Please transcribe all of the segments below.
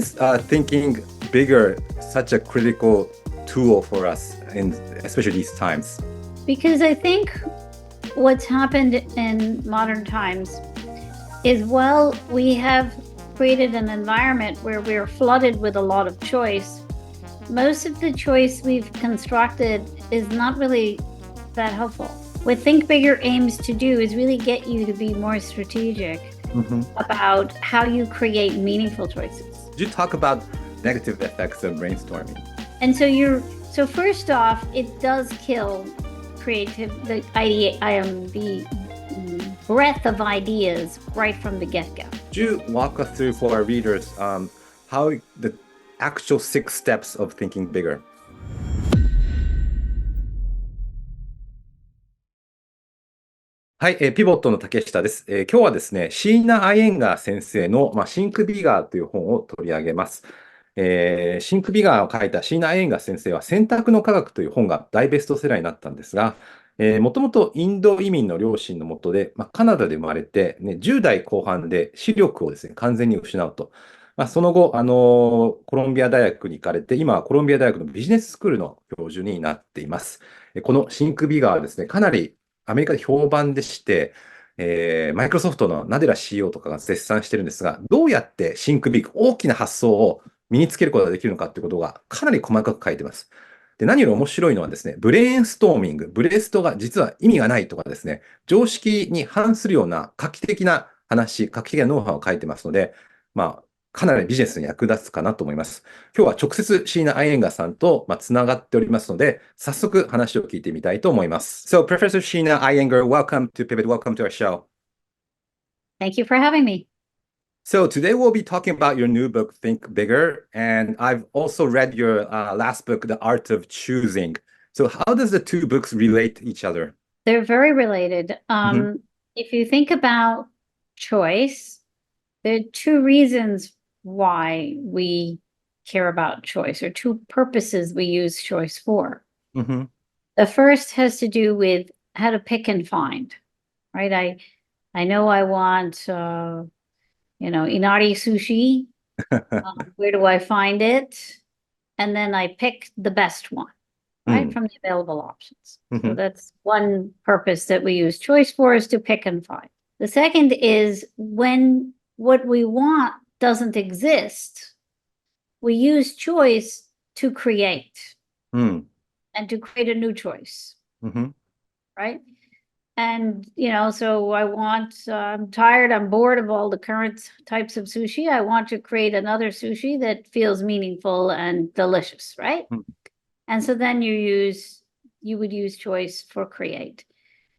is thinking bigger such a critical tool for us, in especially these times? Because I think what's happened in modern times is, well, we have created an environment where we're flooded with a lot of choice. Most of the choice we've constructed is not really that helpful. What Think Bigger aims to do is really get you to be more strategic about how you create meaningful choices. Did you talk about negative effects of brainstorming? And so first off, it does kill the breadth of ideas right from the get-go. Could you walk us through for our readers how the actual 6 steps of thinking bigger? はい、ピボットの竹下です。今日はですね、椎名アイエンガー先生の、Think Bigger という本を取り上げます。Think Bigger を書いた椎名アイエンガー先生は、選択の科学という本が大ベストセラーになったんですが、もともとインド移民の両親のもとで、カナダで生まれて、10代後半で視力をですね、完全に失うと。その後、コロンビア大学に行かれて、今はコロンビア大学のビジネススクールの教授になっています。このThink Biggerはですね、かなりアメリカで評判でして、マイクロソフトのナデラ CEO とかが絶賛してるんですが、どうやって Think Big、大きな発想を身につけることができるのかということがかなり細かく書いてます。で、何より面白いのはですね、ブレインストーミング、ブレストが実は意味がないとかですね、常識に反するような画期的な話、画期的なノウハウを書いてますので、かなりビジネスに役立つかなと思います。今日は直接椎名アイエンガーさんとつながっておりますので、早速話を聞いてみたいと思います。So, Professor Sheena Iyengar, welcome to Pivot, welcome to our show. Thank you for having me. So today we'll be talking about your new book, Think Bigger, and I've also read your last book, The Art of Choosing. So how does the two books relate to each other? They're very related. If you think about choice, there are 2 reasons why we care about choice, or 2 purposes we use choice for. The first has to do with how to pick and find, right? I know I want, inari sushi. Where do I find it? And then I pick the best one, right, from the available options. So that's one purpose that we use choice for, is to pick and find. The second is when what we want doesn't exist, we use choice to create and to create a new choice, right? And, so I'm tired, I'm bored of all the current types of sushi. I want to create another sushi that feels meaningful and delicious, right? And so then you would use choice for create.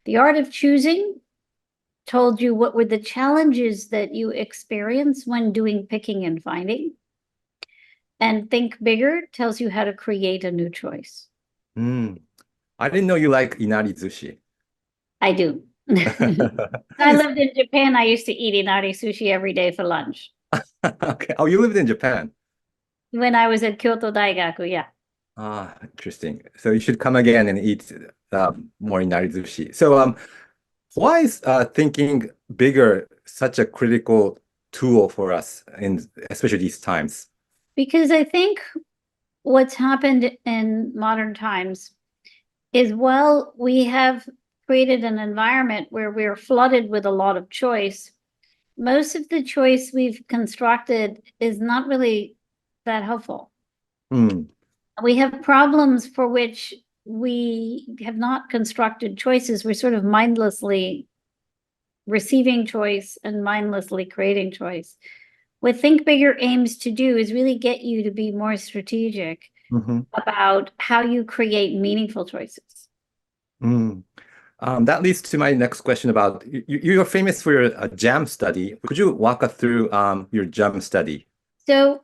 The Art of Choosing told you what were the challenges that you experience when doing picking and finding. And Think Bigger tells you how to create a new choice. I didn't know you like inari sushi. I do. I lived in Japan. I used to eat inari sushi every day for lunch. Okay. Oh, you lived in Japan? When I was at Kyoto Daigaku, yeah. Ah, interesting. So you should come again and eat more inari sushi. So why is thinking bigger such a critical tool for us, in especially these times? Because I think what's happened in modern times is, well, we have created an environment where we're flooded with a lot of choice. Most of the choice we've constructed is not really that helpful. We have problems for which we have not constructed choices. We're sort of mindlessly receiving choice and mindlessly creating choice. What Think Bigger aims to do is really get you to be more strategic about how you create meaningful choices. That leads to my next question about, you're famous for your JAM study. Could you walk us through your JAM study? So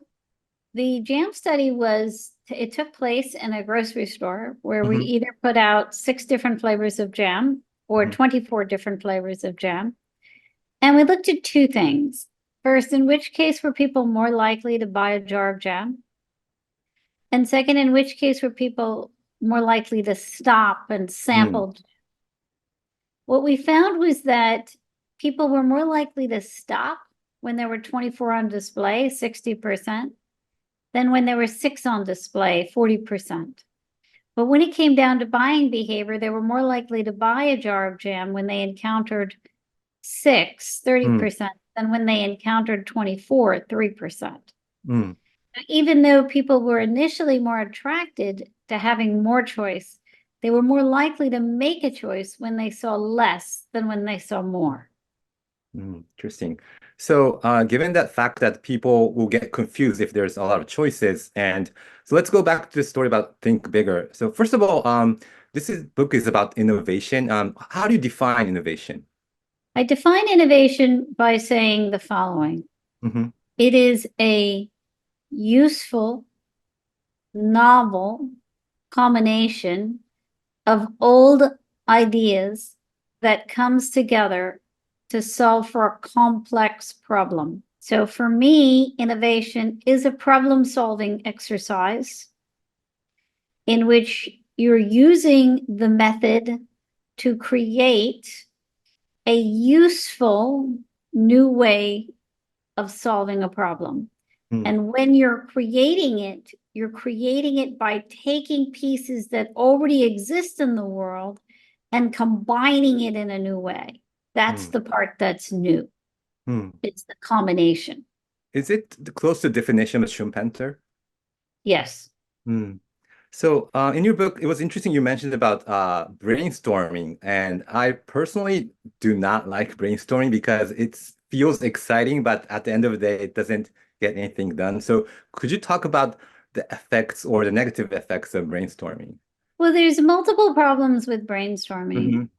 the JAM study it took place in a grocery store where we either put out 6 different flavors of jam or 24 different flavors of jam. And we looked at 2 things. First, in which case were people more likely to buy a jar of jam? And second, in which case were people more likely to stop and sample? What we found was that people were more likely to stop when there were 24 on display, 60%, Then when there were 6 on display, 40%. But when it came down to buying behavior, they were more likely to buy a jar of jam when they encountered 6, 30%, than when they encountered 24, 3%. Even though people were initially more attracted to having more choice, they were more likely to make a choice when they saw less than when they saw more. Interesting. So given that fact that people will get confused if there's a lot of choices, and so let's go back to the story about Think Bigger. So first of all, book is about innovation. How do you define innovation? I define innovation by saying the following. It is a useful, novel combination of old ideas that comes together to solve for a complex problem. So for me, innovation is a problem-solving exercise in which you're using the method to create a useful new way of solving a problem. And when you're creating it by taking pieces that already exist in the world and combining it in a new way. That's the part that's new. It's the combination. Is it close to the definition of Schumpeter? Yes. So in your book, it was interesting you mentioned about brainstorming. And I personally do not like brainstorming because it feels exciting, but at the end of the day, it doesn't get anything done. So could you talk about the effects or the negative effects of brainstorming? Well, there's multiple problems with brainstorming.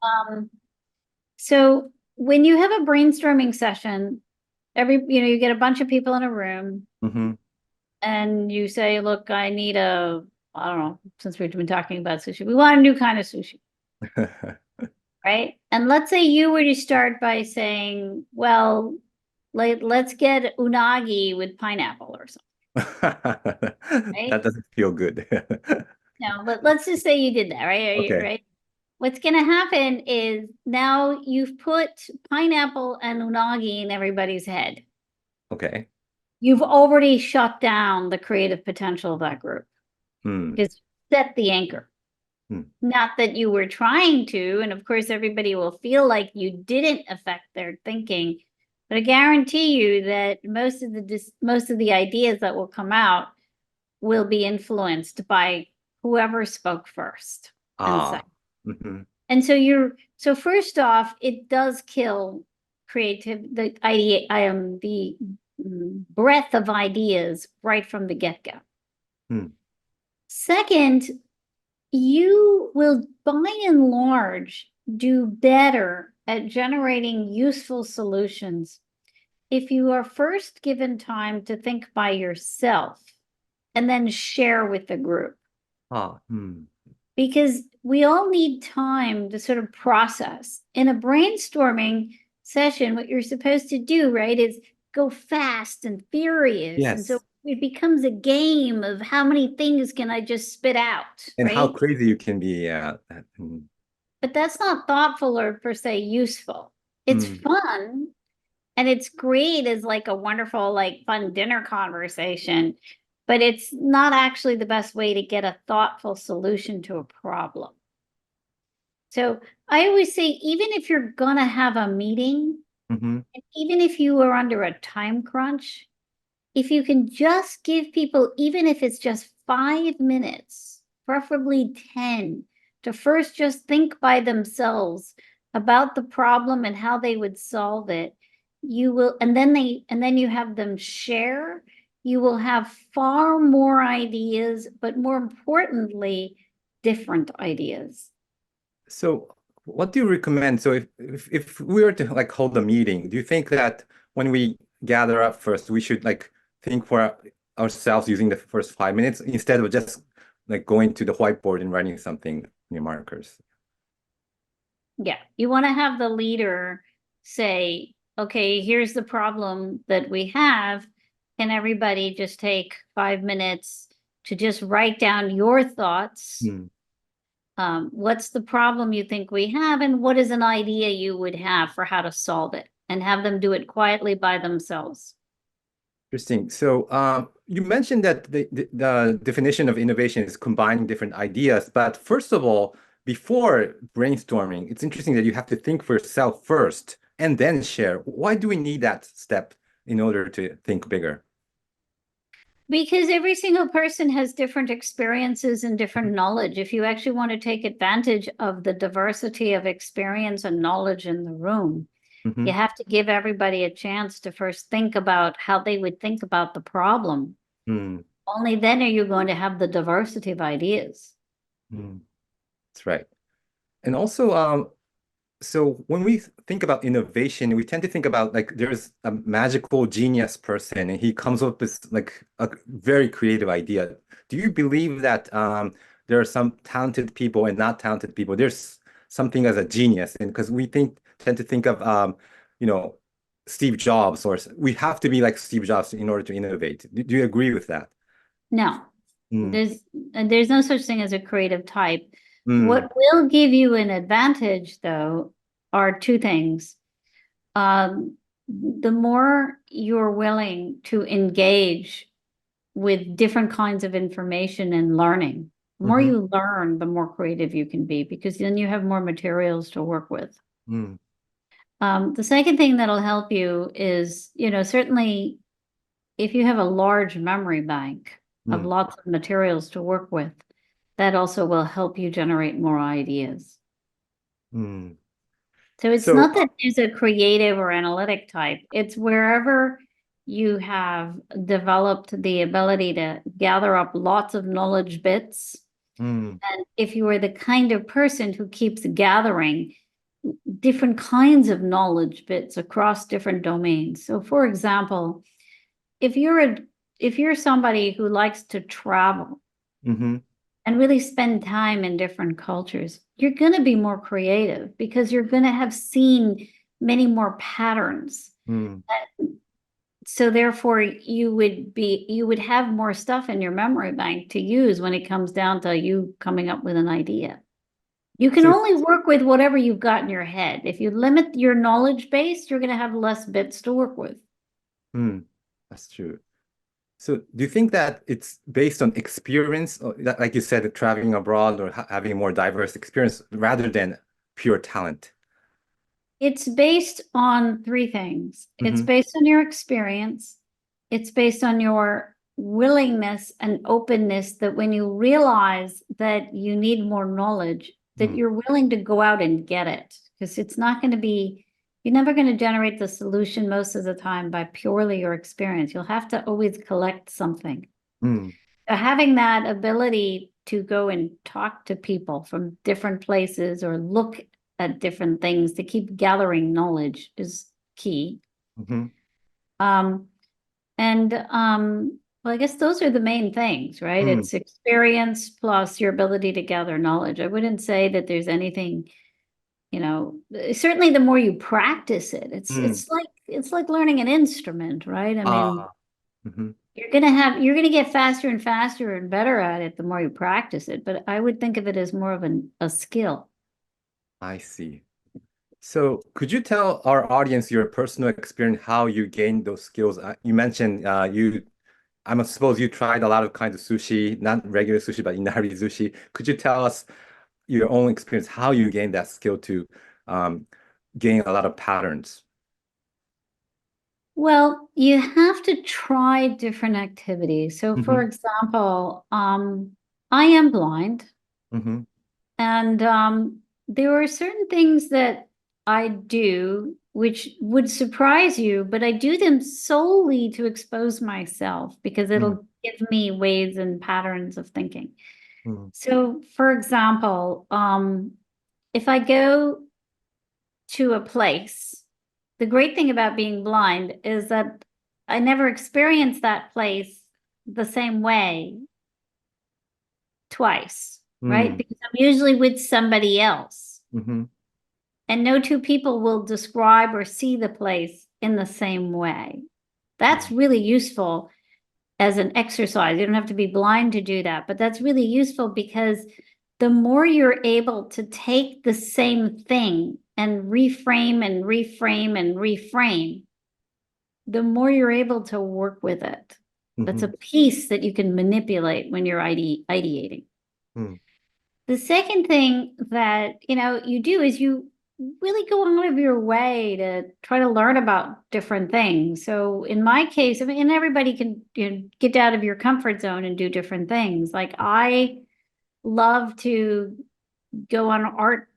So when you have a brainstorming session, you get a bunch of people in a room and you say, look, I need I don't know, since we've been talking about sushi, we want a new kind of sushi. Right? And let's say you were to start by saying, well, let's get unagi with pineapple or something. Right? That doesn't feel good. No, but let's just say you did that, right? Okay. Right? What's going to happen is now you've put pineapple and unagi in everybody's head. Okay. You've already shut down the creative potential of that group. Because set the anchor. Not that you were trying to, and of course everybody will feel like you didn't affect their thinking, but I guarantee you that most of the ideas that will come out will be influenced by whoever spoke first and second. And so first off, it does kill the breadth of ideas right from the get-go. Second, you will, by and large, do better at generating useful solutions if you are first given time to think by yourself and then share with the group. Because we all need time to sort of process. In a brainstorming session, what you're supposed to do, right, is go fast and furious. Yes. And so it becomes a game of how many things can I just spit out. And right? how crazy you can be. But that's not thoughtful or per se useful. It's fun. And it's great as like a wonderful, like fun dinner conversation. But it's not actually the best way to get a thoughtful solution to a problem. So I always say, even if you're going to have a meeting, and even if you are under a time crunch, if you can just give people, even if it's just 5 minutes, preferably 10, to first just think by themselves about the problem and how they would solve it, you will, and then you have them share, you will have far more ideas, but more importantly, different ideas. So what do you recommend? So if we were to like hold a meeting, do you think that when we gather up first, we should like think for ourselves using the first 5 minutes instead of just like going to the whiteboard and writing something in your markers? Yeah, you want to have the leader say, okay, here's the problem that we have. Can everybody just take 5 minutes to just write down your thoughts? What's the problem you think we have? And what is an idea you would have for how to solve it? And have them do it quietly by themselves. Interesting. So you mentioned that the definition of innovation is combining different ideas. But first of all, before brainstorming, it's interesting that you have to think for yourself first and then share. Why do we need that step in order to think bigger? Because every single person has different experiences and different knowledge. If you actually want to take advantage of the diversity of experience and knowledge in the room, you have to give everybody a chance to first think about how they would think about the problem. Only then are you going to have the diversity of ideas. That's right. And also, so when we think about innovation, we tend to think about like there's a magical genius person and he comes up with like a very creative idea. Do you believe that there are some talented people and not talented people? There's something as a genius, and because we tend to think of Steve Jobs, or we have to be like Steve Jobs in order to innovate. Do you agree with that? No, there's no such thing as a creative type. What will give you an advantage, though, are two things. The more you're willing to engage with different kinds of information and learning, the more you learn, the more creative you can be, because then you have more materials to work with. The second thing that'll help you is, certainly if you have a large memory bank of lots of materials to work with, that also will help you generate more ideas. So it's not that there's a creative or analytic type. It's wherever you have developed the ability to gather up lots of knowledge bits. And if you are the kind of person who keeps gathering different kinds of knowledge bits across different domains. So for example, if you're somebody who likes to travel, and really spend time in different cultures, you're going to be more creative because you're going to have seen many more patterns. So therefore, you would have more stuff in your memory bank to use when it comes down to you coming up with an idea. You can only work with whatever you've got in your head. If you limit your knowledge base, you're going to have less bits to work with. That's true. So do you think that it's based on experience, or like you said, traveling abroad or having a more diverse experience rather than pure talent? It's based on three things. It's based on your experience. It's based on your willingness and openness that when you realize that you need more knowledge, that you're willing to go out and get it. Because it's not going to be, you're never going to generate the solution most of the time by purely your experience. You'll have to always collect something. So having that ability to go and talk to people from different places or look at different things to keep gathering knowledge is key. Well, I guess those are the main things, right? It's experience plus your ability to gather knowledge. I wouldn't say that there's anything, certainly the more you practice it, it's like learning an instrument, right? I mean, you're gonna get faster and faster and better at it the more you practice it. But I would think of it as more of a skill. I see. So could you tell our audience your personal experience, how you gained those skills? You mentioned I suppose you tried a lot of kinds of sushi, not regular sushi, but inari sushi. Could you tell us your own experience, how you gained that skill to gain a lot of patterns? Well, you have to try different activities. So for example, I am blind. And there are certain things that I do which would surprise you, but I do them solely to expose myself because it'll give me ways and patterns of thinking. So for example, if I go to a place, the great thing about being blind is that I never experience that place the same way twice, right? Because I'm usually with somebody else. And no two people will describe or see the place in the same way. That's really useful as an exercise. You don't have to be blind to do that, but that's really useful because the more you're able to take the same thing and reframe and reframe and reframe, the more you're able to work with it. That's a piece that you can manipulate when you're ideating. The second thing that, you do is you really go out of your way to try to learn about different things. So in my case, and everybody can get out of your comfort zone and do different things. Like I love to go on art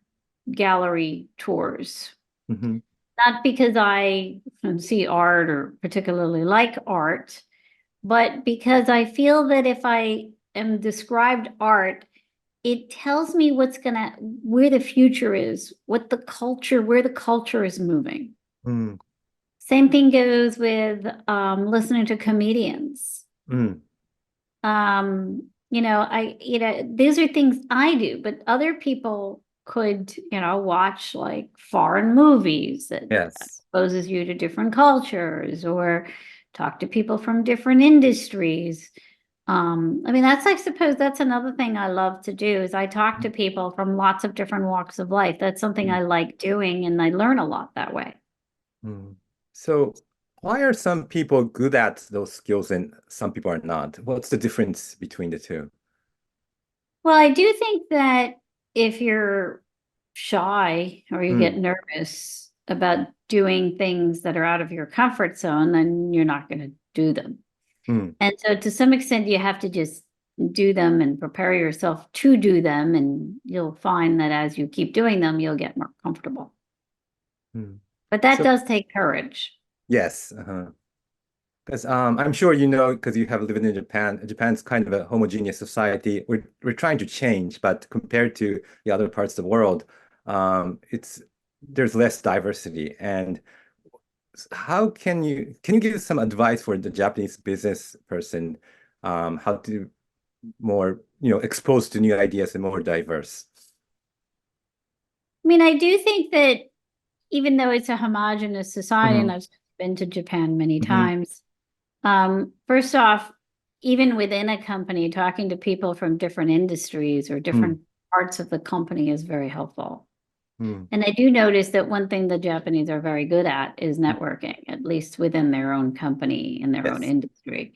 gallery tours. Not because I see art or particularly like art, but because I feel that if I am described art, it tells me where the future is, where the culture is moving. Same thing goes with listening to comedians. These are things I do, but other people could, watch like foreign movies that exposes you to different cultures, or talk to people from different industries. I suppose that's another thing I love to do is I talk to people from lots of different walks of life. That's something I like doing, and I learn a lot that way. So why are some people good at those skills and some people are not? What's the difference between the two? Well, I do think that if you're shy or you get nervous about doing things that are out of your comfort zone, then you're not going to do them. And so to some extent, you have to just do them and prepare yourself to do them. And you'll find that as you keep doing them, you'll get more comfortable. But that does take courage. Yes. Because I'm sure because you have lived in Japan. Japan's kind of a homogeneous society. We're trying to change, but compared to the other parts of the world, there's less diversity. And how can you give some advice for the Japanese business person, how to more exposed to new ideas and more diverse? I do think that even though it's a homogenous society, and I've been to Japan many times, first off, even within a company, talking to people from different industries or different parts of the company is very helpful. And I do notice that one thing the Japanese are very good at is networking, at least within their own company and their own industry.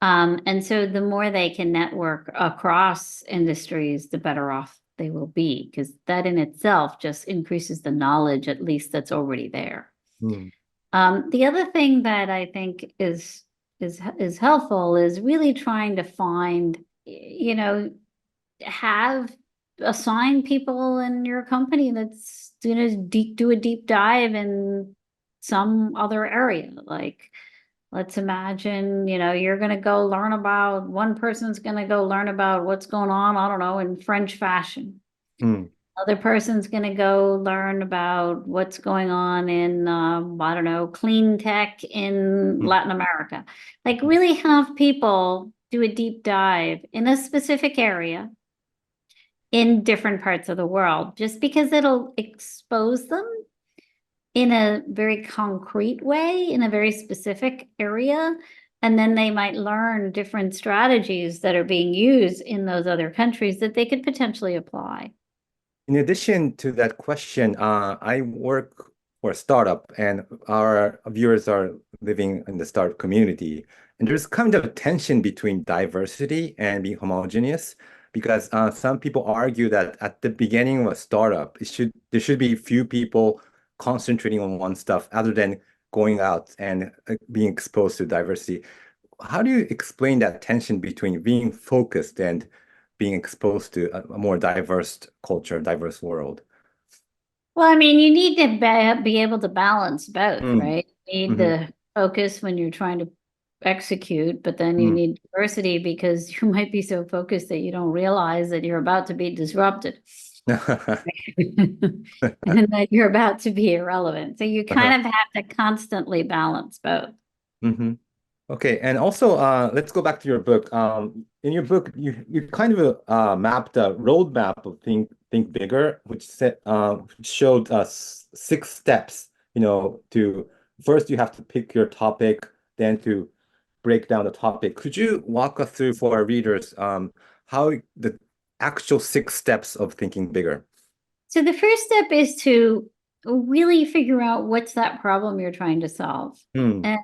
And so the more they can network across industries, the better off they will be, because that in itself just increases the knowledge, at least that's already there. The other thing that I think is helpful is really trying to find, assign people in your company that's going to do a deep dive in some other area. Like, let's imagine, you're going to go learn about, one person's going to go learn about what's going on, I don't know, in French fashion. Other person's going to go learn about what's going on in, I don't know, clean tech in Latin America. Like, really have people do a deep dive in a specific area in different parts of the world, just because it'll expose them in a very concrete way, in a very specific area. And then they might learn different strategies that are being used in those other countries that they could potentially apply. In addition to that question, I work for a startup, and our viewers are living in the startup community. And there's kind of a tension between diversity and being homogeneous, because some people argue that at the beginning of a startup, there should be few people concentrating on one stuff other than going out and being exposed to diversity. How do you explain that tension between being focused and being exposed to a more diverse culture, diverse world? Well, you need to be able to balance both, right? You need the focus when you're trying to execute, but then you need diversity because you might be so focused that you don't realize that you're about to be disrupted. And that you're about to be irrelevant. So you kind of have to constantly balance both. Okay, and also let's go back to your book. In your book, you kind of mapped a roadmap of Think Bigger, which showed us 6 steps. To first you have to pick your topic, then to break down the topic. Could you walk us through for our readers how the actual 6 steps of thinking bigger? So the first step is to really figure out what's that problem you're trying to solve. And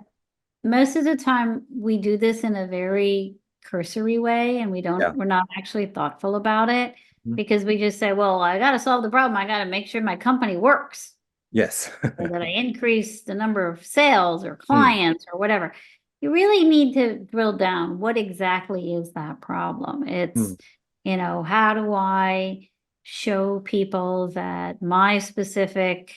most of the time we do this in a very cursory way, and we're not actually thoughtful about it, because we just say, well, I got to solve the problem. I got to make sure my company works. Yes. Or that I increase the number of sales or clients or whatever. You really need to drill down. What exactly is that problem? It's, how do I show people that my specific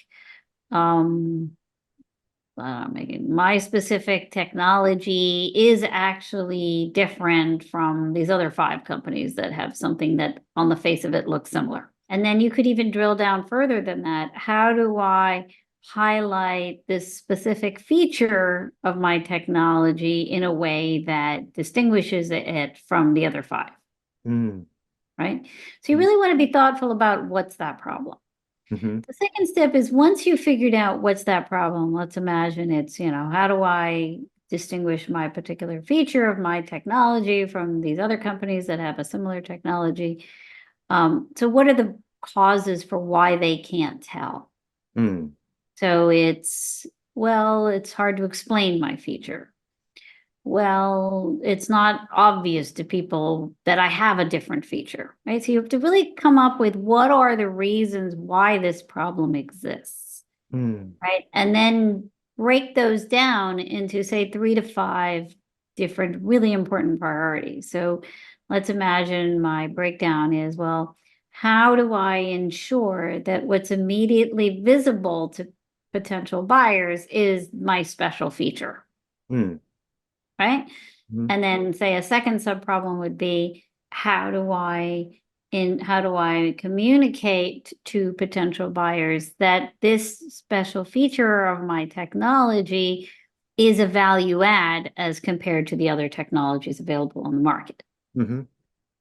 technology is actually different from these other 5 companies that have something that on the face of it looks similar. And then you could even drill down further than that. How do I highlight this specific feature of my technology in a way that distinguishes it from the other 5? Right? So you really want to be thoughtful about what's that problem. The second step is, once you've figured out what's that problem, let's imagine it's, how do I distinguish my particular feature of my technology from these other companies that have a similar technology? So what are the causes for why they can't tell? So it's hard to explain my feature. Well, it's not obvious to people that I have a different feature, right? So you have to really come up with what are the reasons why this problem exists, right? And then break those down into, say, 3 to 5 different really important priorities. So let's imagine my breakdown is, well, how do I ensure that what's immediately visible to potential buyers is my special feature? Right? And then, say, a second subproblem would be, how do I communicate to potential buyers that this special feature of my technology is a value add as compared to the other technologies available on the market?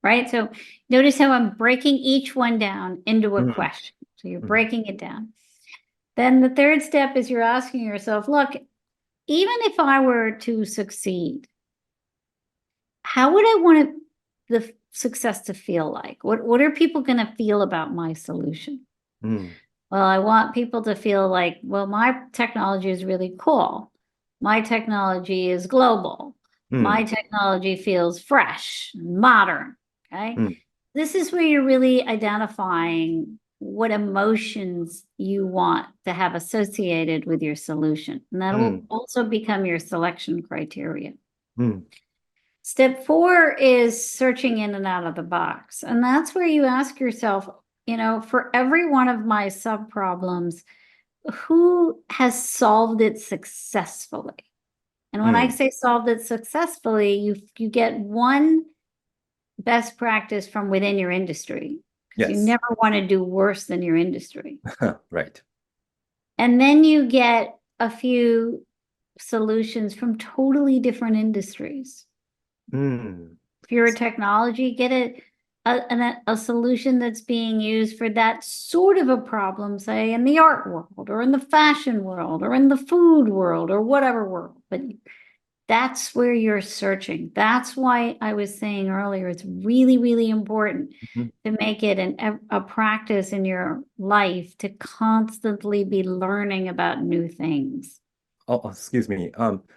Right? So notice how I'm breaking each one down into a question. So you're breaking it down. Then the third step is, you're asking yourself, look, even if I were to succeed, how would I want the success to feel like? What are people going to feel about my solution? Well, I want people to feel like, well, my technology is really cool. My technology is global. My technology feels fresh, modern. Okay. This is where you're really identifying what emotions you want to have associated with your solution. And that will also become your selection criteria. Step 4 is searching in and out of the box. And that's where you ask yourself, for every one of my subproblems, who has solved it successfully? And when I say solved it successfully, you get one best practice from within your industry. Yes. You never want to do worse than your industry. Right. And then you get a few solutions from totally different industries. If you're a technology, get a solution that's being used for that sort of a problem, say in the art world or in the fashion world or in the food world or whatever world. But that's where you're searching. That's why I was saying earlier, it's really, really important to make it a practice in your life to constantly be learning about new things. Oh, excuse me.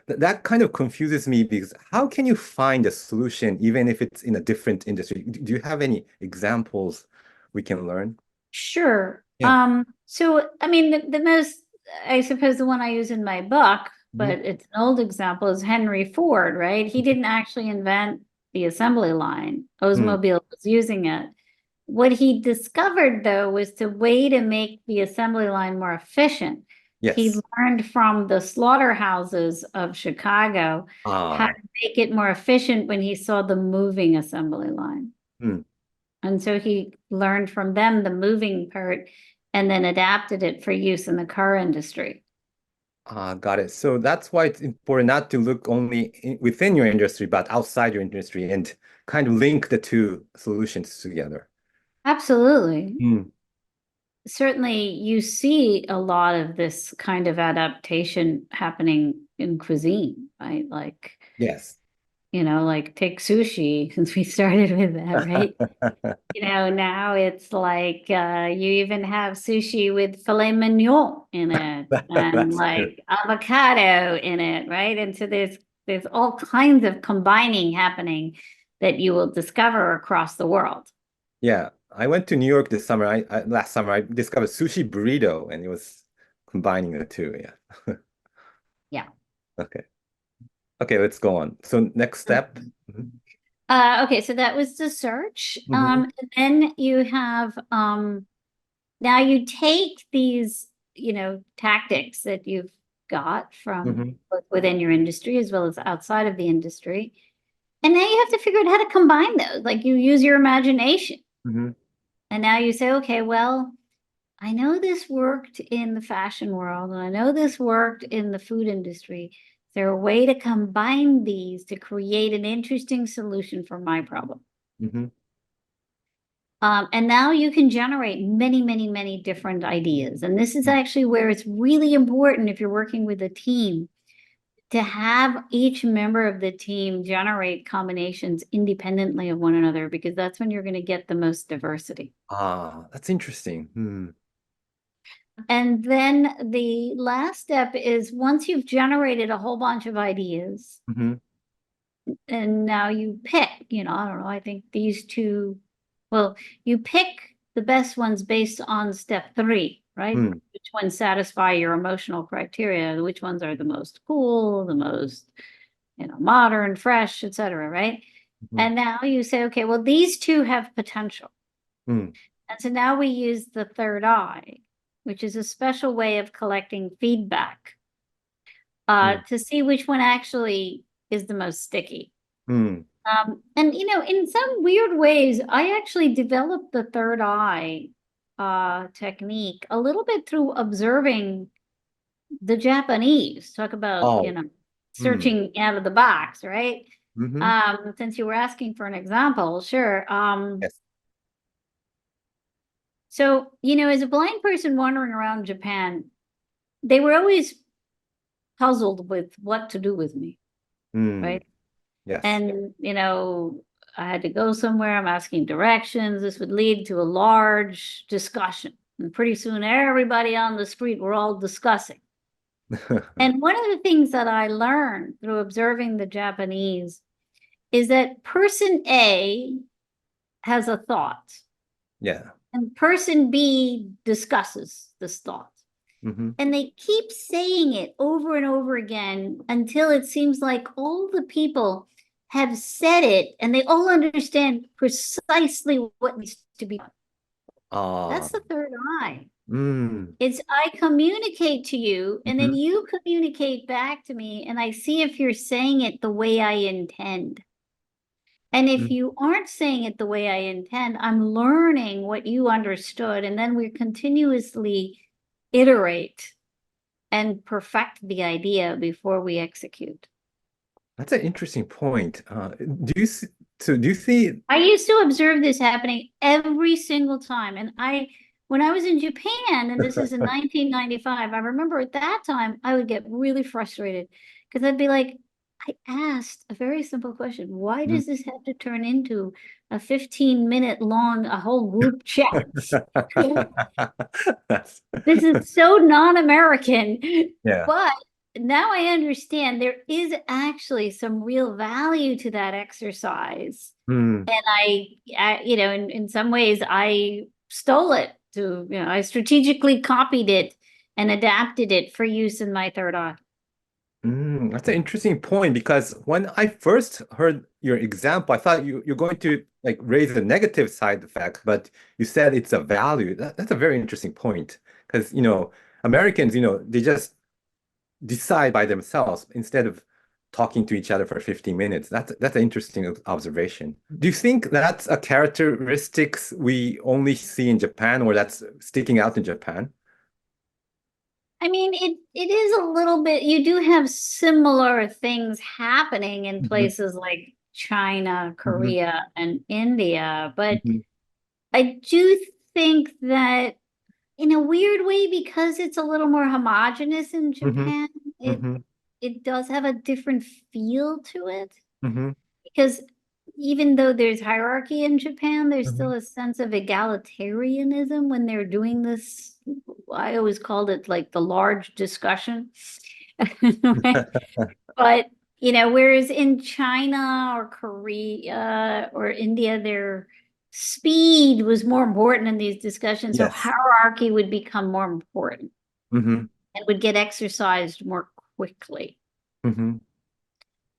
That kind of confuses me, because how can you find a solution even if it's in a different industry? Do you have any examples we can learn? Sure. So, I mean, the most, I suppose the one I use in my book, but it's an old example, is Henry Ford, right? He didn't actually invent the assembly line. Oldsmobile was using it. What he discovered, though, was the way to make the assembly line more efficient. Yes. He learned from the slaughterhouses of Chicago how to make it more efficient when he saw the moving assembly line. And so he learned from them the moving part and then adapted it for use in the car industry. Got it. So that's why it's important not to look only within your industry, but outside your industry, and kind of link the two solutions together. Absolutely. Certainly, you see a lot of this kind of adaptation happening in cuisine, right? Like, yes, like take sushi, since we started with that, right? Now it's like you even have sushi with filet mignon in it and That's true. like avocado in it, right? And so there's all kinds of combining happening that you will discover across the world. Yeah, I went to New York this summer. Last summer I discovered sushi burrito, and it was combining the two. Yeah. Yeah. Okay. Okay, let's go on. So next step. Okay, so that was the search. Mhm. And then you have now you take these, tactics that you've got from Mhm. both within your industry as well as outside of the industry. And now you have to figure out how to combine those. Like you use your imagination. Mhm. And now you say, okay, well, I know this worked in the fashion world, and I know this worked in the food industry. Is there a way to combine these to create an interesting solution for my problem? Mhm. And now you can generate many, many, many different ideas. And this is actually where it's really important, if you're working with a team, to have each member of the team generate combinations independently of one another, because that's when you're going to get the most diversity. Ah, that's interesting. Hmm. And then the last step is, once you've generated a whole bunch of ideas, Mhm. and now you pick, I don't know, I think these two, well, you pick the best ones based on step 3, right? Hmm. Which ones satisfy your emotional criteria, which ones are the most cool, the most, modern, fresh, etc., right? Mhm. And now you say, okay, well, these two have potential. Hmm. And so now we use the third eye, which is a special way of collecting feedback Hmm. to see which one actually is the most sticky. Hmm. And in some weird ways, I actually developed the third eye technique a little bit through observing the Japanese. Talk about, Oh. Hmm. searching out of the box, right? Mhm. Since you were asking for an example, sure. Yes. So, as a blind person wandering around Japan, they were always puzzled with what to do with me, Hmm. right? Yes. And, I had to go somewhere, I'm asking directions. This would lead to a large discussion. And pretty soon, everybody on the street were all discussing. And one of the things that I learned through observing the Japanese is that person A has a thought, Yeah. and person B discusses this thought. Mhm. And they keep saying it over and over again until it seems like all the people have said it and they all understand precisely what needs to be done. Ah. That's the third eye. Mm. It's I communicate to you, and then Mhm. you communicate back to me, and I see if you're saying it the way I intend. And if Mm. you aren't saying it the way I intend, I'm learning what you understood, and then we continuously iterate and perfect the idea before we execute. That's an interesting point. Do you see? I used to observe this happening every single time. And when I was in Japan, and this is in 1995, I remember at that time, I would get really frustrated because I'd be like, I asked a very simple question. Why Mm. does this have to turn into a 15-minute long, a whole group chat? That's- This is so non-American, Yeah. but now I understand there is actually some real value to that exercise. Mm. And in some ways I stole it I strategically copied it and adapted it for use in my third eye. That's an interesting point because when I first heard your example, I thought you're going to like raise the negative side effect, but you said it's a value. That's a very interesting point because, Americans, they just decide by themselves instead of talking to each other for 15 minutes. That's an interesting observation. Do you think that's a characteristics we only see in Japan or that's sticking out in Japan? I mean, it is a little bit, you do have similar things happening in Mhm. places like China, Mhm. Korea, and India, but Mhm. I do think that in a weird way, because it's a little more homogenous in Mhm. Japan, it Mhm. it does have a different feel to it. Mhm. because even though there's hierarchy in Japan, there's still a sense of egalitarianism when they're doing this. I always called it like the large discussion. But, you know, whereas in China or Korea or India, their speed was more important in these discussions. So Yes. hierarchy would become more important Mm-hmm. and would get exercised more quickly. Mm-hmm.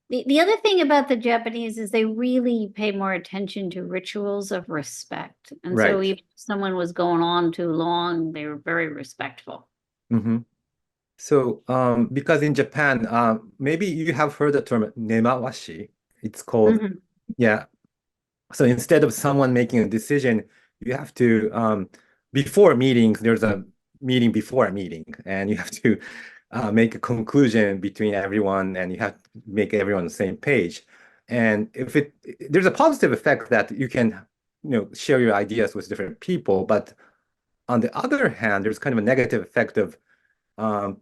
The other thing about the Japanese is they really pay more attention to rituals of respect. And so Right. if someone was going on too long, they were very respectful. Mm-hmm. So, because in Japan, maybe you have heard the term nemawashi. It's called, yeah. So instead of someone making a decision, you have to, before meetings, there's a meeting before a meeting, and you have to make a conclusion between everyone, and you have to make everyone on the same page. And if there's a positive effect that you can, share your ideas with different people, but on the other hand, there's kind of a negative effect of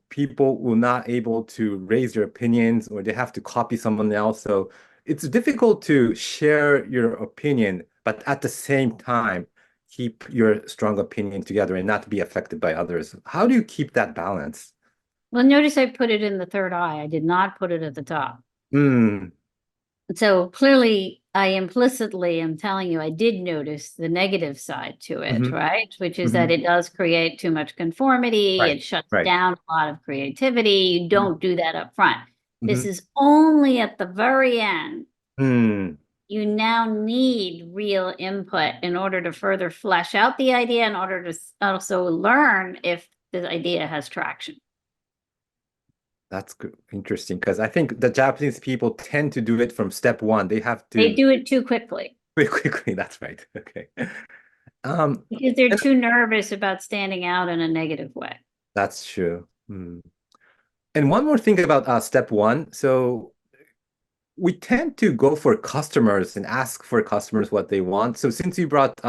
people will not able to raise their opinions, or they have to copy someone else. So it's difficult to share your opinion, but at the same time, keep your strong opinion together and not be affected by others. How do you keep that balance? Well, notice I put it in the third eye. I did not put it at the top. Mm. So clearly, I implicitly am telling you I did notice the negative side to it, right? Which is that it does create too much conformity. Right. It shuts Right. down a lot of creativity. You don't do that up front. This is only at the very end. You now need real input in order to further flesh out the idea, in order to also learn if the idea has traction. That's good. Interesting, because I think the Japanese people tend to do it from step one. They have to They do it too quickly. quickly. That's right. Okay. Because they're too nervous about standing out in a negative way. That's true. And one more thing about step one. So we tend to go for customers and ask for customers what they want. So since you brought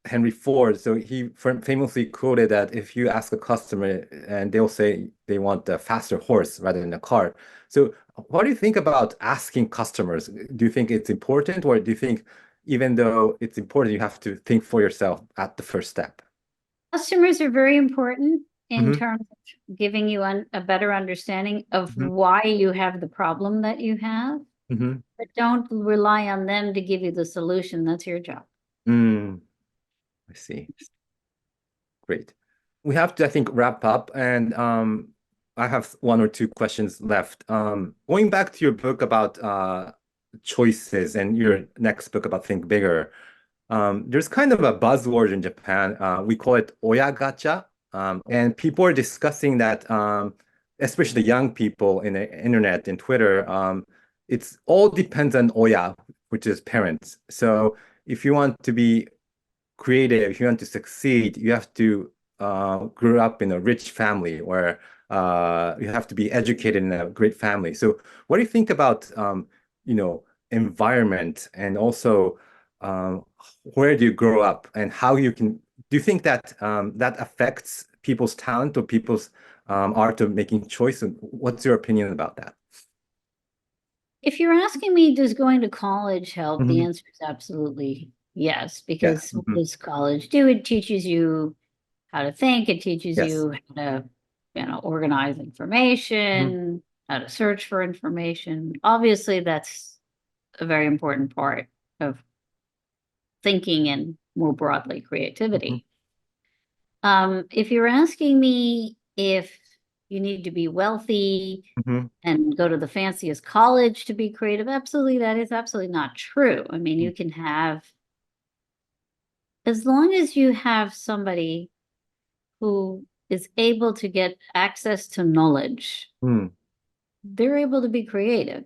Henry Ford, so he famously quoted that if you ask a customer and they'll say they want a faster horse rather than a car. So what do you think about asking customers? Do you think it's important, or do you think even though it's important, you have to think for yourself at the first step? Customers are very important in terms of giving you a better understanding of why you have the problem that you have. But don't rely on them to give you the solution. That's your job. I see. Great. We have to, I think, wrap up, and I have one or two questions left. Going back to your book about choices and your next book about Think Bigger, there's kind of a buzzword in Japan. We call it oya gacha, and people are discussing that, especially the young people in the internet and Twitter. It's all depends on oya, which is parents. So if you want to be creative, if you want to succeed, you have to grow up in a rich family, or you have to be educated in a great family. So what do you think about environment, and also where do you grow up, and how you can, do you think that that affects people's talent or people's art of making choice? And what's your opinion about that? If you're asking me, does going to college help? The answer is absolutely yes, because what does college do? It teaches you how to think. It teaches you how to, organize information, how to search for information. Obviously, that's a very important part of thinking and more broadly creativity. If you're asking me if you need to be wealthy and go to the fanciest college to be creative, absolutely, that is absolutely not true. I mean, you can have, as long as you have somebody who is able to get access to knowledge, they're able to be creative.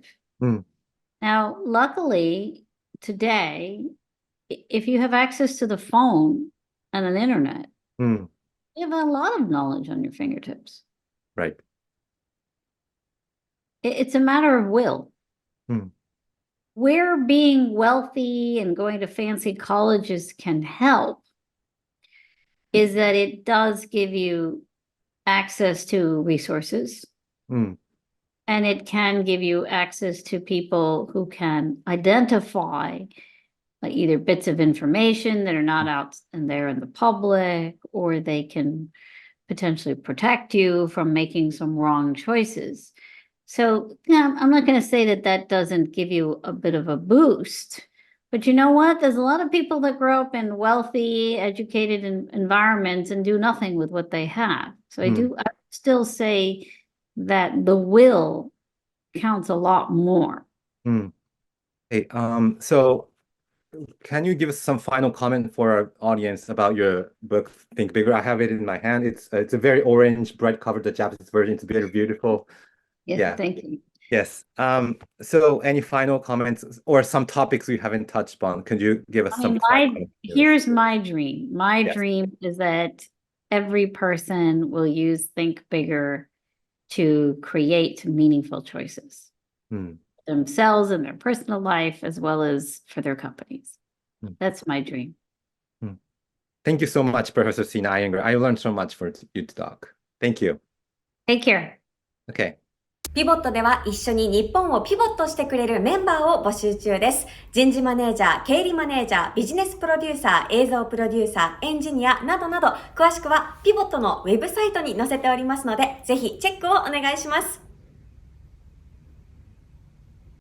Now, luckily, today, if you have access to the phone and an internet, you have a lot of knowledge on your fingertips. Right. It's a matter of will. Where being wealthy and going to fancy colleges can help is that it does give you access to resources. And it can give you access to people who can identify like either bits of information that are not out and there in the public, or they can potentially protect you from making some wrong choices. So yeah, I'm not going to say that that doesn't give you a bit of a boost, but you know what? There's a lot of people that grow up in wealthy, educated environments and do nothing with what they have. So I still say that the will counts a lot more. Hey, so can you give us some final comment for our audience about your book, Think Bigger? I have it in my hand. It's a very orange, bright cover, the Japanese version. It's very beautiful. Yes, Yeah. thank you. Yes. So any final comments or some topics we haven't touched on? Can you give us some? Here's my dream. My dream is that every person will use Think Bigger to create meaningful choices. Themselves in their personal life as well as for their companies. That's my dream. Thank you so much, Professor Sina Iyengar. I learned so much for you to talk. Thank you. Take care. Okay. ピボットでは一緒に日本をピボットしてくれるメンバーを募集中です。人事マネージャー、経理マネージャー、ビジネスプロデューサー、映像プロデューサー、エンジニアなどなど、詳しくはピボットのウェブサイトに載せておりますので、ぜひチェックをお願いします。